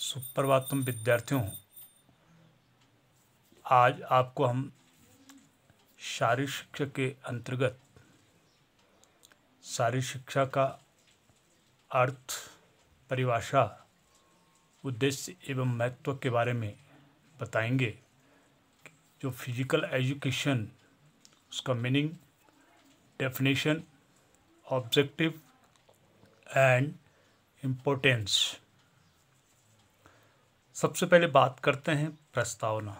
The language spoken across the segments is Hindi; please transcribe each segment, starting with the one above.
सुप्रभातम विद्यार्थियों। आज आपको हम शारीरिक शिक्षा के अंतर्गत शारीरिक शिक्षा का अर्थ, परिभाषा, उद्देश्य एवं महत्व के बारे में बताएंगे। जो फिजिकल एजुकेशन, उसका meaning, definition, objective and importance. सबसे पहले बात करते हैं प्रस्तावना।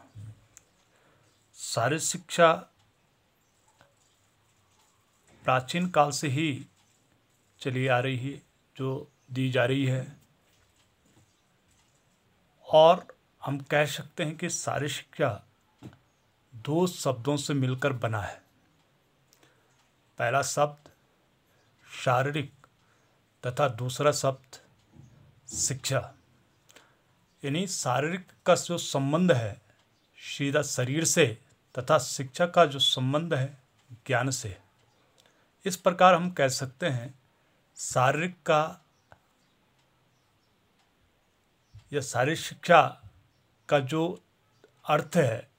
शारीरिक शिक्षा प्राचीन काल से ही चली आ रही है, जो दी जा रही है, और हम कह सकते हैं कि शारीरिक शिक्षा दो शब्दों से मिलकर बना है। पहला शब्द शारीरिक तथा दूसरा शब्द शिक्षा। यानी शारीरिक का जो संबंध है सीधा शरीर से तथा शिक्षा का जो संबंध है ज्ञान से। इस प्रकार हम कह सकते हैं शारीरिक का या शारीरिक शिक्षा का जो अर्थ है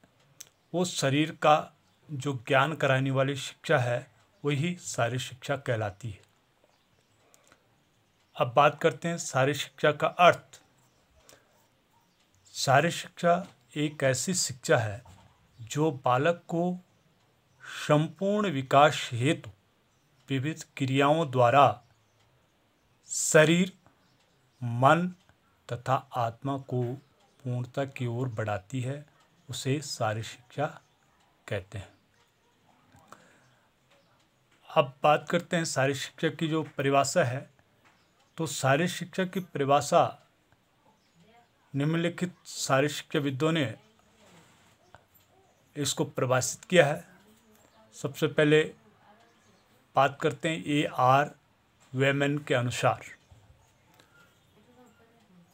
वो शरीर का जो ज्ञान कराने वाली शिक्षा है वही शारीरिक शिक्षा कहलाती है। अब बात करते हैं शारीरिक शिक्षा का अर्थ। शारीरिक शिक्षा एक ऐसी शिक्षा है जो बालक को संपूर्ण विकास हेतु विविध क्रियाओं द्वारा शरीर, मन तथा आत्मा को पूर्णता की ओर बढ़ाती है। उसे शारीरिक शिक्षा कहते हैं। अब बात करते हैं शारीरिक शिक्षा की जो परिभाषा है। तो शारीरिक शिक्षा की परिभाषा निम्नलिखित शारीरिक शिक्षाविदों ने इसको परिभाषित किया है। सबसे पहले बात करते हैं A.R. वेमन के अनुसार।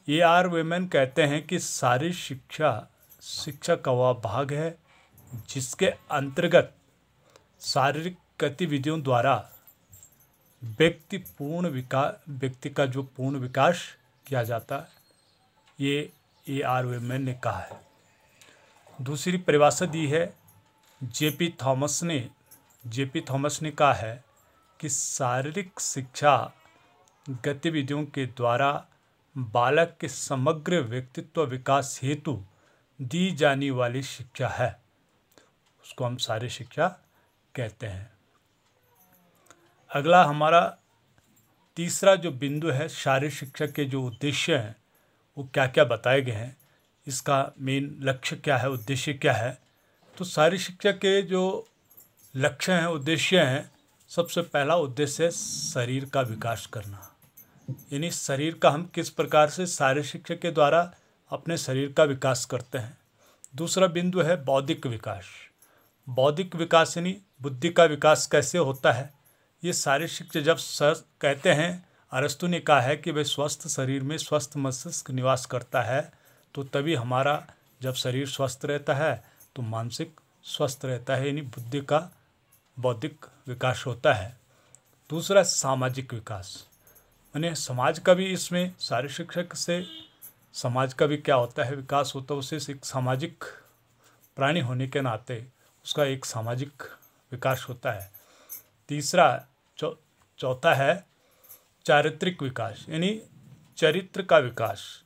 A.R. वेमन कहते हैं कि शारीरिक शिक्षा का वह भाग है जिसके अंतर्गत शारीरिक गतिविधियों द्वारा व्यक्ति का जो पूर्ण विकास किया जाता है, ये A.R. वेमन ने कहा है। दूसरी परिभाषा दी है J.P. थॉमस ने कहा है कि शारीरिक शिक्षा गतिविधियों के द्वारा बालक के समग्र व्यक्तित्व विकास हेतु दी जाने वाली शिक्षा है। उसको हम शारीरिक शिक्षा कहते हैं। अगला हमारा तीसरा जो बिंदु है, शारीरिक शिक्षा के जो उद्देश्य हैं वो क्या क्या बताए गए हैं, इसका मेन लक्ष्य क्या है, उद्देश्य क्या है। तो शारीरिक शिक्षा के जो लक्ष्य हैं, उद्देश्य हैं, सबसे पहला उद्देश्य है शरीर का विकास करना। यानी शरीर का हम किस प्रकार से शारीरिक शिक्षा के द्वारा अपने शरीर का विकास करते हैं। दूसरा बिंदु है बौद्धिक विकास। बौद्धिक विकास यानी बुद्धि का विकास कैसे होता है। ये शारीरिक शिक्षा जब कहते हैं, अरस्तु ने कहा है कि वह स्वस्थ शरीर में स्वस्थ मस्तिष्क निवास करता है, तो तभी हमारा जब शरीर स्वस्थ रहता है तो मानसिक स्वस्थ रहता है, यानी बुद्धि का बौद्धिक विकास होता है। दूसरा सामाजिक विकास, यानी समाज का भी इसमें शारीरिक शिक्षा से समाज का भी क्या होता है, विकास होता है। उसे एक सामाजिक प्राणी होने के नाते उसका एक सामाजिक विकास होता है। तीसरा चौथा है चारित्रिक विकास, यानी चरित्र का विकास।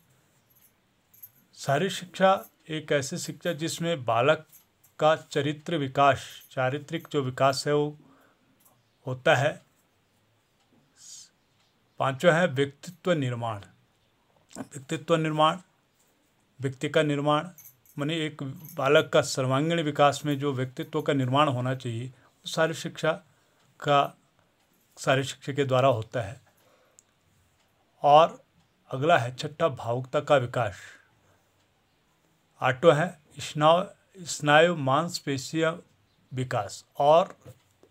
शारीरिक शिक्षा एक ऐसी शिक्षा जिसमें बालक का चरित्र विकास, चारित्रिक जो विकास है वो होता है। पांचवा है व्यक्तित्व निर्माण। व्यक्ति का निर्माण माने एक बालक का सर्वांगीण विकास में जो व्यक्तित्व का निर्माण होना चाहिए वो शारीरिक शिक्षा के द्वारा होता है। और अगला है छठा भावुकता का विकास। आठवां है स्नायु मांसपेशियां विकास। और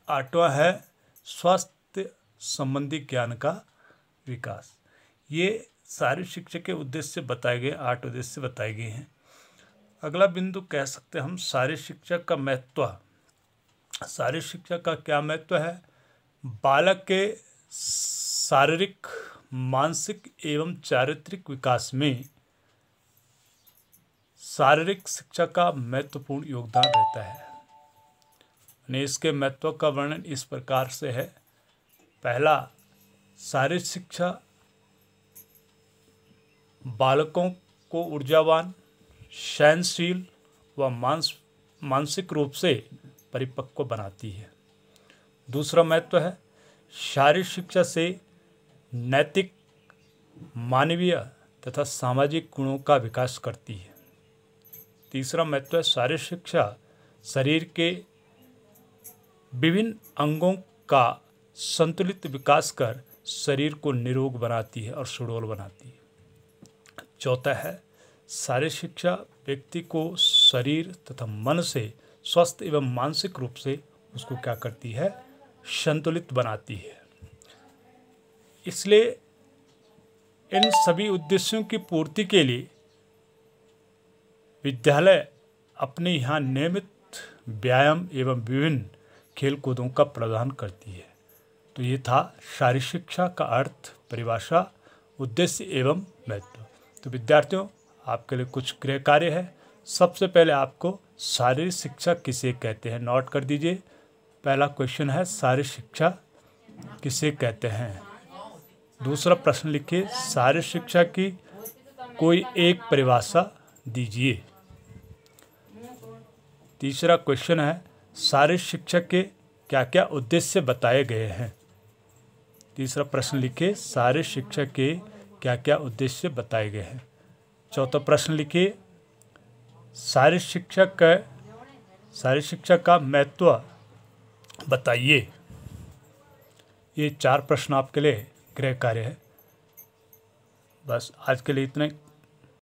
आठवां है स्वास्थ्य संबंधी ज्ञान का विकास। ये शारीरिक शिक्षा के उद्देश्य बताए गए, 8 उद्देश्य बताए गए हैं। अगला बिंदु कह सकते हैं हम शारीरिक शिक्षा का महत्व। शारीरिक शिक्षा का क्या महत्व है। बालक के शारीरिक, मानसिक एवं चारित्रिक विकास में शारीरिक शिक्षा का महत्वपूर्ण योगदान रहता है। इसके महत्व का वर्णन इस प्रकार से है। पहला, शारीरिक शिक्षा बालकों को ऊर्जावान, सहनशील व मानसिक रूप से परिपक्व बनाती है। दूसरा महत्व है, शारीरिक शिक्षा से नैतिक, मानवीय तथा सामाजिक गुणों का विकास करती है। तीसरा महत्व है, शारीरिक शिक्षा शरीर के विभिन्न अंगों का संतुलित विकास कर शरीर को निरोग बनाती है और सुडौल बनाती है। चौथा है, शारीरिक शिक्षा व्यक्ति को शरीर तथा मन से स्वस्थ एवं मानसिक रूप से उसको क्या करती है, संतुलित बनाती है। इसलिए इन सभी उद्देश्यों की पूर्ति के लिए विद्यालय अपने यहाँ नियमित व्यायाम एवं विभिन्न खेल कूदों का प्रदान करती है। तो ये था शारीरिक शिक्षा का अर्थ, परिभाषा, उद्देश्य एवं महत्व। तो विद्यार्थियों, आपके लिए कुछ गृह कार्य है। सबसे पहले आपको शारीरिक शिक्षा किसे कहते हैं नोट कर दीजिए। पहला क्वेश्चन है, शारीरिक शिक्षा किसे कहते हैं। दूसरा प्रश्न लिखिए, शारीरिक शिक्षा की कोई एक परिभाषा दीजिए। तीसरा क्वेश्चन है, शारीरिक शिक्षा के क्या क्या उद्देश्य बताए गए हैं। तीसरा प्रश्न लिखिए, शारीरिक शिक्षा के क्या क्या उद्देश्य बताए गए हैं। चौथा प्रश्न लिखिए, शारीरिक शिक्षा का महत्व बताइए। ये 4 प्रश्न आपके लिए गृह कार्य है। बस आज के लिए इतना ही।